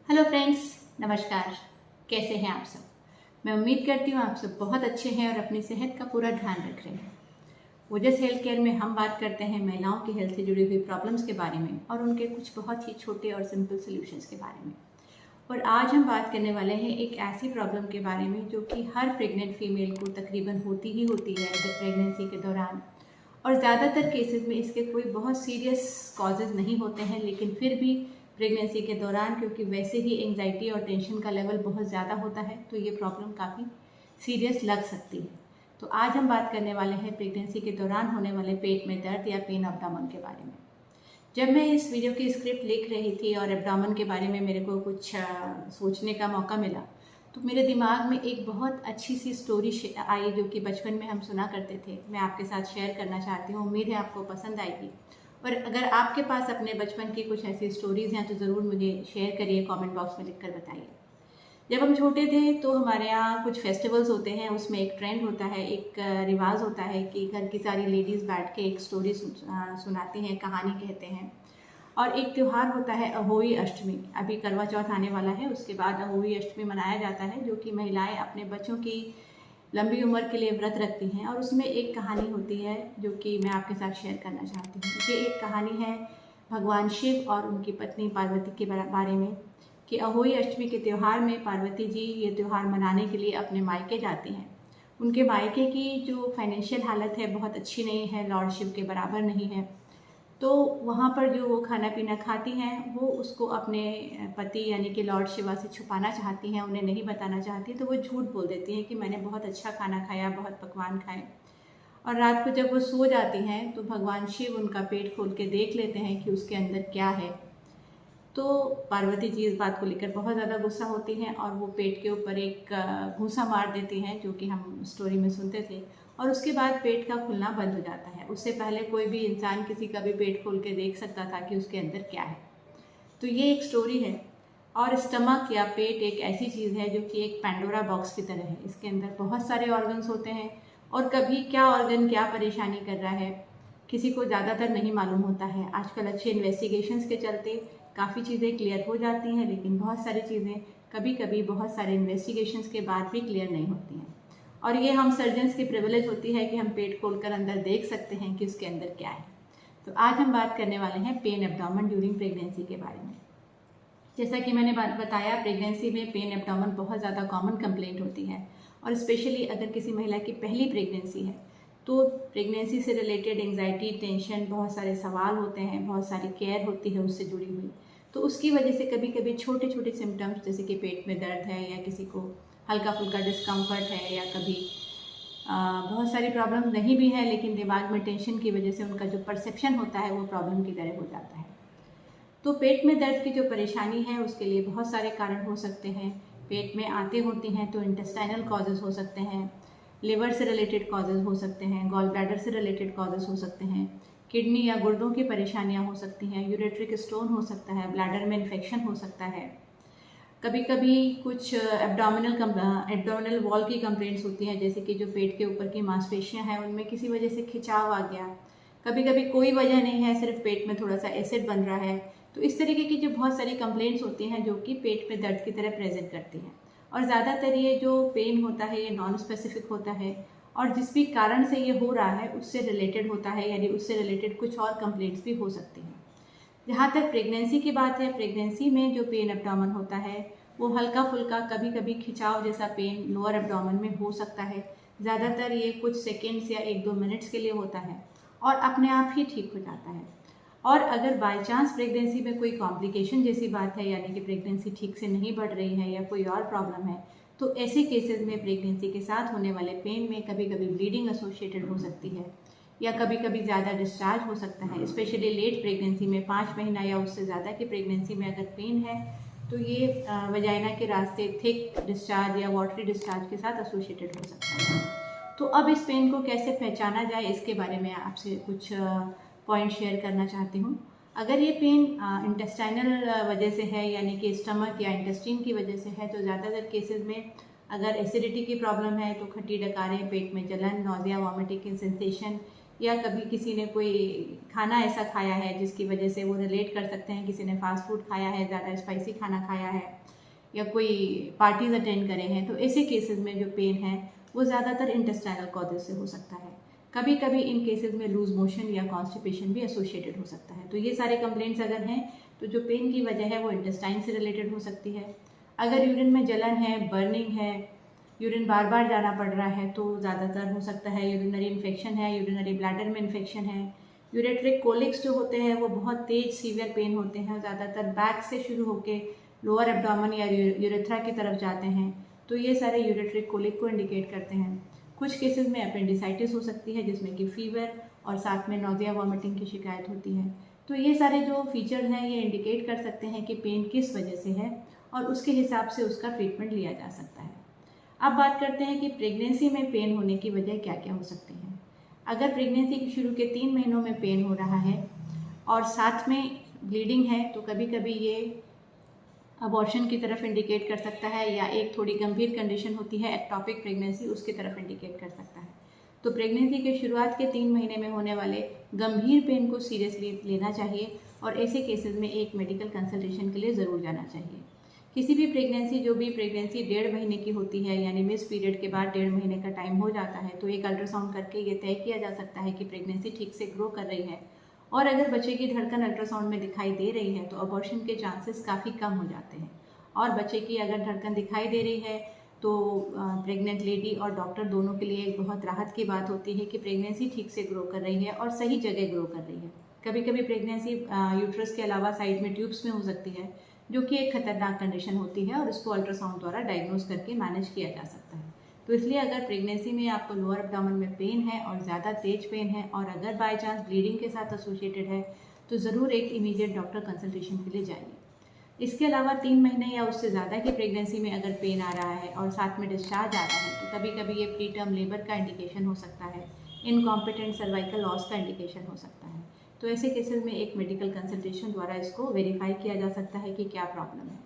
Hello friends, नमस्कार। कैसे हैं आप सब? मैं उम्मीद करती हूँ आप सब बहुत अच्छे हैं और अपनी सेहत का पूरा ध्यान रख रहे हैं। ओजस हेल्थ केयर में हम बात करते हैं महिलाओं की हेल्थ से जुड़ी हुई प्रॉब्लम्स के बारे में और उनके कुछ बहुत ही छोटे और सिंपल सॉल्यूशंस के बारे में। और आज हम बात करने वाले हैं एक ऐसी प्रॉब्लम के बारे में जो कि हर प्रेग्नेंट फीमेल को तकरीबन होती ही होती है प्रेगनेंसी के दौरान। और ज़्यादातर केसेस में इसके कोई बहुत सीरियस कॉजेज़ नहीं होते हैं, लेकिन फिर भी प्रेगनेंसी के दौरान क्योंकि वैसे ही एंजाइटी और टेंशन का लेवल बहुत ज़्यादा होता है तो ये प्रॉब्लम काफ़ी सीरियस लग सकती है। तो आज हम बात करने वाले हैं प्रेगनेंसी के दौरान होने वाले पेट में दर्द या पेन एब्डोमेन के बारे में। जब मैं इस वीडियो की स्क्रिप्ट लिख रही थी और एब्डोमेन के बारे में मेरे को कुछ सोचने का मौका मिला तो मेरे दिमाग में एक बहुत अच्छी सी स्टोरी आई जो कि बचपन में हम सुना करते थे। मैं आपके साथ शेयर करना चाहती हूँ, उम्मीद है आपको पसंद आएगी। और अगर आपके पास अपने बचपन की कुछ ऐसी स्टोरीज़ हैं तो ज़रूर मुझे शेयर करिए, कमेंट बॉक्स में लिखकर बताइए। जब हम छोटे थे तो हमारे यहाँ कुछ फेस्टिवल्स होते हैं, उसमें एक ट्रेंड होता है, एक रिवाज होता है कि घर की सारी लेडीज़ बैठ के एक स्टोरी सुनाती हैं, कहानी कहते हैं। और एक त्यौहार होता है अहोई अष्टमी। अभी करवा चौथ आने वाला है, उसके बाद अहोई अष्टमी मनाया जाता है जो कि महिलाएं अपने बच्चों की लंबी उम्र के लिए व्रत रखती हैं। और उसमें एक कहानी होती है जो कि मैं आपके साथ शेयर करना चाहती हूँ। ये एक कहानी है भगवान शिव और उनकी पत्नी पार्वती के बारे में कि अहोई अष्टमी के त्यौहार में पार्वती जी ये त्यौहार मनाने के लिए अपने मायके जाती हैं। उनके मायके की जो फाइनेंशियल हालत है बहुत अच्छी नहीं है, लॉर्ड शिव के बराबर नहीं है। तो वहाँ पर जो वो खाना पीना खाती हैं वो उसको अपने पति यानी कि लॉर्ड शिवा से छुपाना चाहती हैं, उन्हें नहीं बताना चाहती। तो वो झूठ बोल देती हैं कि मैंने बहुत अच्छा खाना खाया, बहुत पकवान खाए। और रात को जब वो सो जाती हैं तो भगवान शिव उनका पेट खोल के देख लेते हैं कि उसके अंदर क्या है। तो पार्वती जी इस बात को लेकर बहुत ज़्यादा गुस्सा होती हैं और वो पेट के ऊपर एक घूंसा मार देती हैं, जो कि हम स्टोरी में सुनते थे। और उसके बाद पेट का खुलना बंद हो जाता है। उससे पहले कोई भी इंसान किसी का भी पेट खोल के देख सकता था कि उसके अंदर क्या है। तो ये एक स्टोरी है। और स्टमक या पेट एक ऐसी चीज़ है जो कि एक पैंडोरा बॉक्स की तरह है। इसके अंदर बहुत सारे ऑर्गन्स होते हैं और कभी क्या ऑर्गन क्या परेशानी कर रहा है किसी को ज़्यादातर नहीं मालूम होता है। आजकल अच्छे इन्वेस्टिगेशंस के चलते काफ़ी चीज़ें क्लियर हो जाती हैं, लेकिन बहुत सारी चीज़ें कभी कभी बहुत सारे इन्वेस्टिगेशंस के बाद भी क्लियर नहीं होती हैं। और ये हम सर्जन्स की प्रिविलेज होती है कि हम पेट खोलकर अंदर देख सकते हैं कि उसके अंदर क्या है। तो आज हम बात करने वाले हैं पेन एब्डोमेन ड्यूरिंग प्रेगनेंसी के बारे में। जैसा कि मैंने बताया, प्रेगनेंसी में पेन एब्डोमेन बहुत ज़्यादा कॉमन कंप्लेंट होती है। और स्पेशली अगर किसी महिला की पहली प्रेगनेंसी है तो प्रेगनेंसी से रिलेटेड एंजाइटी, टेंशन, बहुत सारे सवाल होते हैं, बहुत सारी केयर होती है उससे जुड़ी हुई। तो उसकी वजह से कभी कभी छोटे छोटे सिम्टम्स जैसे कि पेट में दर्द है या किसी को हल्का फुल्का डिस्कम्फर्ट है या कभी बहुत सारी प्रॉब्लम नहीं भी है लेकिन दिमाग में टेंशन की वजह से उनका जो परसेप्शन होता है वो प्रॉब्लम की तरह हो जाता है। तो पेट में दर्द की जो परेशानी है उसके लिए बहुत सारे कारण हो सकते हैं। पेट में आते होती हैं तो इंटेस्टाइनल कॉजेज़ हो सकते हैं, लिवर से रिलेटेड कॉजेज़ हो सकते हैं, गॉल ब्लैडर से रिलेटेड कॉजेज़ हो सकते हैं, किडनी या गुर्दों की परेशानियां हो सकती हैं, यूरेट्रिक स्टोन हो सकता है, ब्लैडर में इन्फेक्शन हो सकता है। कभी कभी कुछ एब्डोमिनल वॉल की कंप्लेंट्स होती हैं, जैसे कि जो पेट के ऊपर की मांसपेशियां हैं उनमें किसी वजह से खिंचाव आ गया। कभी कभी कोई वजह नहीं है, सिर्फ पेट में थोड़ा सा एसिड बन रहा है। तो इस तरीके की जो बहुत सारी कंप्लेंट्स होती हैं जो कि पेट में दर्द की तरह प्रेजेंट करती हैं। और ज़्यादातर ये जो पेन होता है ये नॉन स्पेसिफिक होता है और जिस भी कारण से ये हो रहा है उससे रिलेटेड होता है, यानी उससे रिलेटेड कुछ और कंप्लेंट्स भी हो सकती हैं। जहाँ तक प्रेगनेंसी की बात है, प्रेगनेंसी में जो पेन एब्डोमेन होता है वो हल्का फुल्का कभी कभी खिंचाव जैसा पेन लोअर एब्डोमेन में हो सकता है। ज़्यादातर ये कुछ सेकेंड्स या 1-2 मिनट्स के लिए होता है और अपने आप ही ठीक हो जाता है। और अगर बाय चांस प्रेगनेंसी में कोई कॉम्प्लिकेशन जैसी बात है, यानी कि प्रेगनेंसी ठीक से नहीं बढ़ रही है या कोई और प्रॉब्लम है, तो ऐसे केसेस में प्रेगनेंसी के साथ होने वाले पेन में कभी कभी ब्लीडिंग एसोसिएटेड हो सकती है या कभी कभी ज़्यादा डिस्चार्ज हो सकता है। स्पेशली लेट प्रेगनेंसी में 5 महीना या उससे ज़्यादा की प्रेगनेंसी में अगर पेन है तो ये वजाइना के रास्ते थिक डिस्चार्ज या वाटरी डिस्चार्ज के साथ एसोसिएटेड हो सकता है। तो अब इस पेन को कैसे पहचाना जाए इसके बारे में आपसे कुछ पॉइंट शेयर करना चाहती हूँ। अगर ये पेन इंटेस्टाइनल वजह से है, यानी कि स्टमक या इंटेस्टाइन की वजह से है, तो ज़्यादातर केसेस में अगर एसिडिटी की प्रॉब्लम है तो खट्टी डकारें, पेट में जलन, नौजिया, वॉमिटिंग की सेंसेशन या कभी किसी ने कोई खाना ऐसा खाया है जिसकी वजह से वो रिलेट कर सकते हैं, किसी ने फास्ट फूड खाया है, ज़्यादा स्पाइसी खाना खाया है, या कोई पार्टीज अटेंड करे हैं, तो ऐसे केसेस में जो पेन है वो ज़्यादातर इंटेस्टाइनल कॉजेज से हो सकता है। कभी कभी इन केसेस में लूज मोशन या कॉन्स्टिपेशन भी एसोसिएटेड हो सकता है। तो ये सारे कंप्लेंट्स अगर हैं तो जो पेन की वजह है वो इंटेस्टाइन से रिलेटेड हो सकती है। अगर यूरिन में जलन है, बर्निंग है, यूरिन बार बार जाना पड़ रहा है, तो ज़्यादातर हो सकता है यूरिनरी इन्फेक्शन है, यूरिनरी ब्लैडर में इन्फेक्शन है। यूरेट्रिक कोलिक्स जो होते हैं वो बहुत तेज सीवियर पेन होते हैं, ज़्यादातर बैक से शुरू होकर लोअर एब्डोमेन या यूरेथ्रा की तरफ जाते हैं, तो ये सारे यूरेट्रिक कोलिक को इंडिकेट करते हैं। कुछ केसेस में अपेंडिसाइटिस हो सकती है जिसमें कि फीवर और साथ में नोजिया वॉमिटिंग की शिकायत होती है। तो ये सारे जो फीचर्स हैं ये इंडिकेट कर सकते हैं कि पेन किस वजह से है और उसके हिसाब से उसका ट्रीटमेंट लिया जा सकता है। अब बात करते हैं कि प्रेगनेंसी में पेन होने की वजह क्या क्या हो सकती हैं। अगर प्रेगनेंसी के शुरू के 3 महीनों में पेन हो रहा है और साथ में ब्लीडिंग है तो कभी कभी ये अबॉर्शन की तरफ इंडिकेट कर सकता है, या एक थोड़ी गंभीर कंडीशन होती है एक्टोपिक प्रेगनेंसी, उसकी तरफ इंडिकेट कर सकता है। तो प्रेगनेंसी के शुरुआत के 3 महीने में होने वाले गंभीर पेन को सीरियसली लेना चाहिए और ऐसे केसेस में एक मेडिकल कंसल्टेशन के लिए ज़रूर जाना चाहिए। किसी भी प्रेगनेंसी, जो भी प्रेगनेंसी 1.5 महीने की होती है, यानी मिस पीरियड के बाद 1.5 महीने का टाइम हो जाता है, तो एक अल्ट्रासाउंड करके ये तय किया जा सकता है कि प्रेगनेंसी ठीक से ग्रो कर रही है। और अगर बच्चे की धड़कन अल्ट्रासाउंड में दिखाई दे रही है तो अबॉर्शन के चांसेस काफ़ी कम हो जाते हैं। और बच्चे की अगर धड़कन दिखाई दे रही है तो प्रेग्नेंट लेडी और डॉक्टर दोनों के लिए एक बहुत राहत की बात होती है कि प्रेगनेंसी ठीक से ग्रो कर रही है और सही जगह ग्रो कर रही है। कभी कभी प्रेगनेंसी यूट्रस के अलावा साइड में ट्यूब्स में हो सकती है, जो कि एक खतरनाक कंडीशन होती है और इसको अल्ट्रासाउंड द्वारा डायग्नोज करके मैनेज किया जा सकता है। तो इसलिए अगर प्रेगनेंसी में आपको लोअर एब्डोमेन में पेन है और ज़्यादा तेज पेन है और अगर बाय चांस ब्लीडिंग के साथ एसोसिएटेड है तो ज़रूर एक इमीडिएट डॉक्टर कंसल्टेशन के लिए जाइए। इसके अलावा 3 महीने या उससे ज़्यादा की प्रेगनेंसी में अगर पेन आ रहा है और साथ में डिस्चार्ज आ रहा है तो कभी कभी ये प्री टर्म लेबर का इंडिकेशन हो सकता है, इनकॉम्पिटेंट सर्वाइकल लॉस का इंडिकेशन हो सकता है। तो ऐसे केसेस में एक मेडिकल कंसल्टेशन द्वारा इसको वेरीफाई किया जा सकता है कि क्या प्रॉब्लम है।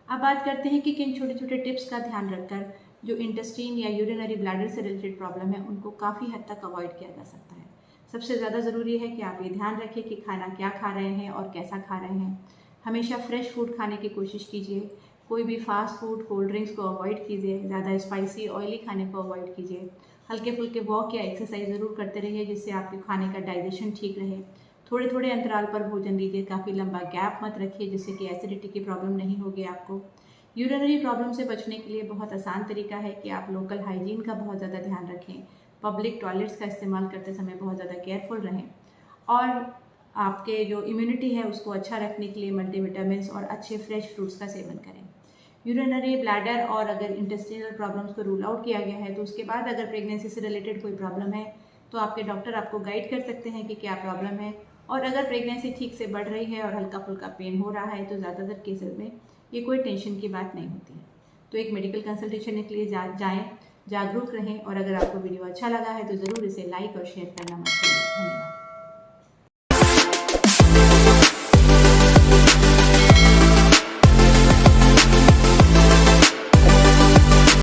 अब बात करते हैं कि किन छोटे छोटे टिप्स का ध्यान रखकर जो इंटेस्टाइन या यूरिनरी ब्लैडर से रिलेटेड प्रॉब्लम है उनको काफ़ी हद तक अवॉइड किया जा सकता है। सबसे ज़्यादा ज़रूरी है कि आप ये ध्यान रखें कि खाना क्या खा रहे हैं और कैसा खा रहे हैं। हमेशा फ्रेश फूड खाने की कोशिश कीजिए, कोई भी फास्ट फूड, कोल्ड ड्रिंक्स को अवॉइड कीजिए, ज़्यादा स्पाइसी ऑयली खाने को अवॉइड कीजिए। हल्के फुल्के वॉक या एक्सरसाइज ज़रूर करते रहिए जिससे आपके खाने का डाइजेशन ठीक रहे। थोड़े थोड़े अंतराल पर भोजन लीजिए, काफ़ी लंबा गैप मत रखिए जिससे कि एसिडिटी की प्रॉब्लम नहीं होगी आपको। यूरिनरी प्रॉब्लम से बचने के लिए बहुत आसान तरीका है कि आप लोकल हाइजीन का बहुत ज़्यादा ध्यान रखें, पब्लिक टॉयलेट्स का इस्तेमाल करते समय बहुत ज़्यादा केयरफुल रहें और आपके जो इम्यूनिटी है उसको अच्छा रखने के लिए मल्टीविटामिन्स और अच्छे फ्रेश फ्रूट्स का सेवन करें। यूरिनरी ब्लैडर और अगर इंटेस्टिनल प्रॉब्लम्स को रूल आउट किया गया है तो उसके बाद अगर प्रेगनेंसी से रिलेटेड कोई प्रॉब्लम है तो आपके डॉक्टर आपको गाइड कर सकते हैं कि क्या प्रॉब्लम है। और अगर प्रेगनेंसी ठीक से बढ़ रही है और हल्का फुल्का पेन हो रहा है तो ज़्यादातर केसेस में ये कोई टेंशन की बात नहीं होती है। तो एक मेडिकल कंसल्टेशन के लिए जाएँ, जागरूक रहें और अगर आपको वीडियो अच्छा लगा है तो ज़रूर इसे लाइक और शेयर करना मत भूलिए। धन्यवाद।